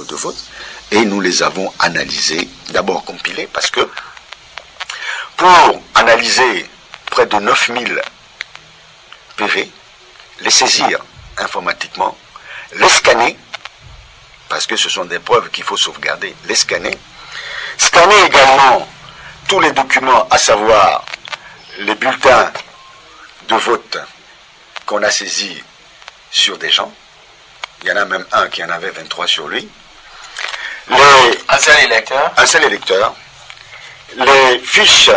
bureaux de vote, et nous les avons analysés, d'abord compilés, parce que pour analyser près de 9000 PV, les saisir informatiquement, les scanner, parce que ce sont des preuves qu'il faut sauvegarder, les scanner également tous les documents, à savoir les bulletins de vote qu'on a saisis sur des gens. Il y en a même un qui en avait 23 sur lui. Un seul électeur. Les fiches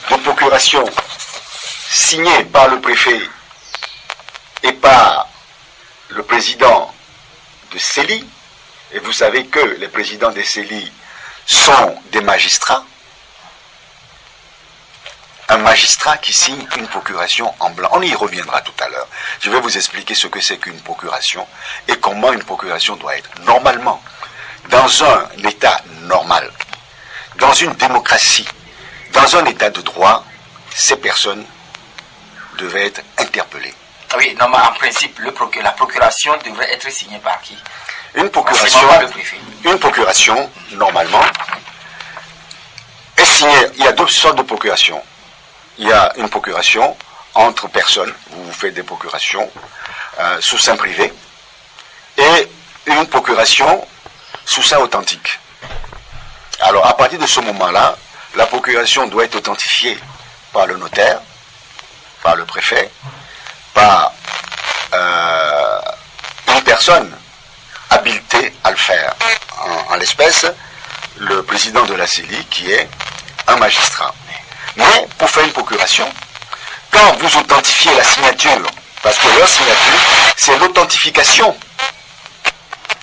de procuration signées par le préfet et par le président de CELI. Et vous savez que les présidents des CELI sont des magistrats. Un magistrat qui signe une procuration en blanc. On y reviendra tout à l'heure. Je vais vous expliquer ce que c'est qu'une procuration et comment une procuration doit être. Normalement, dans un État normal, dans une démocratie, dans un État de droit, ces personnes devaient être interpellées. Oui, non, mais en principe, la procuration devrait être signée par qui? Une procuration, normalement, est signée. Il y a deux sortes de procurations. Il y a une procuration entre personnes, vous faites des procurations sous seing privé, et une procuration sous seing authentique. Alors, à partir de ce moment-là, la procuration doit être authentifiée par le notaire, par le préfet, par une personne habilitée à le faire. En l'espèce, le président de la CELI, qui est un magistrat. Mais, pour faire une procuration, quand vous authentifiez la signature, parce que leur signature, c'est l'authentification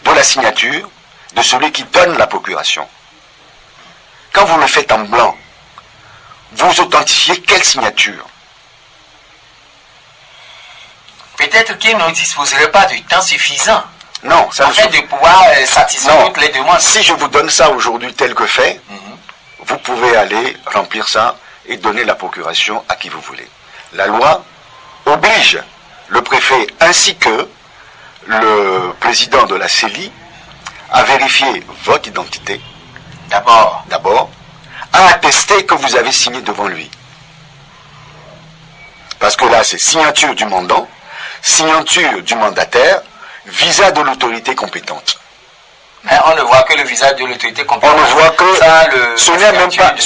de la signature de celui qui donne la procuration. Quand vous le faites en blanc, vous authentifiez quelle signature? Peut-être qu'il ne disposerait pas du temps suffisant. Non, ça afin de pouvoir satisfaire toutes les demandes. Si je vous donne ça aujourd'hui tel que fait, vous pouvez aller remplir ça et donner la procuration à qui vous voulez. La loi oblige le préfet ainsi que le président de la CELI à vérifier votre identité. D'abord, à attester que vous avez signé devant lui. Parce que là, c'est signature du mandant, signature du mandataire, visa de l'autorité compétente. Mais on ne voit que le visa de l'autorité compétente. On ne voit que ce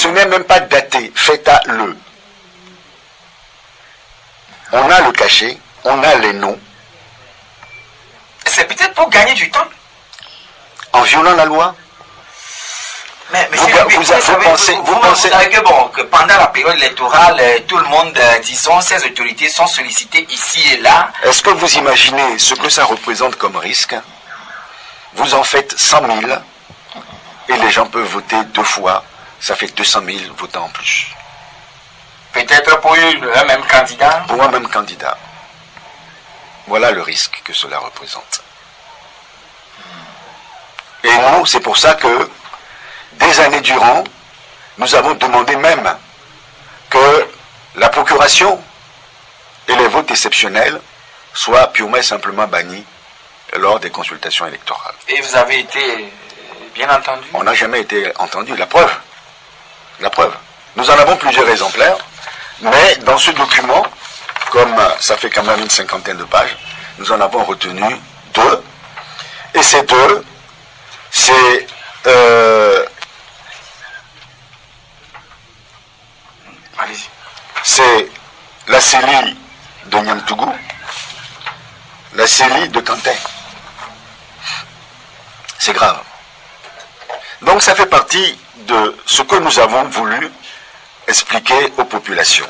n'est même pas daté, fait à le. On a le cachet, on a les noms. C'est peut-être pour gagner du temps. En violant la loi. Mais vous savez que pendant la période électorale, tout le monde, disons, ces autorités sont sollicitées ici et là. Est-ce que vous imaginez ce que ça représente comme risque? Vous en faites 100 000 et les gens peuvent voter 2 fois. Ça fait 200 000 votants en plus. Peut-être pour un même candidat? Pour un même candidat. Voilà le risque que cela représente. Et nous, c'est pour ça que des années durant, nous avons demandé même que la procuration et les votes exceptionnels soient purement et simplement bannis lors des consultations électorales. Et vous avez été bien entendu? On n'a jamais été entendu. La preuve. Nous en avons plusieurs exemplaires, mais dans ce document, comme ça fait quand même une 50aine de pages, nous en avons retenu 2. Et ces 2, c'est la CELI de Niamtougou, la CELI de Kanté. C'est grave. Donc ça fait partie de ce que nous avons voulu expliquer aux populations.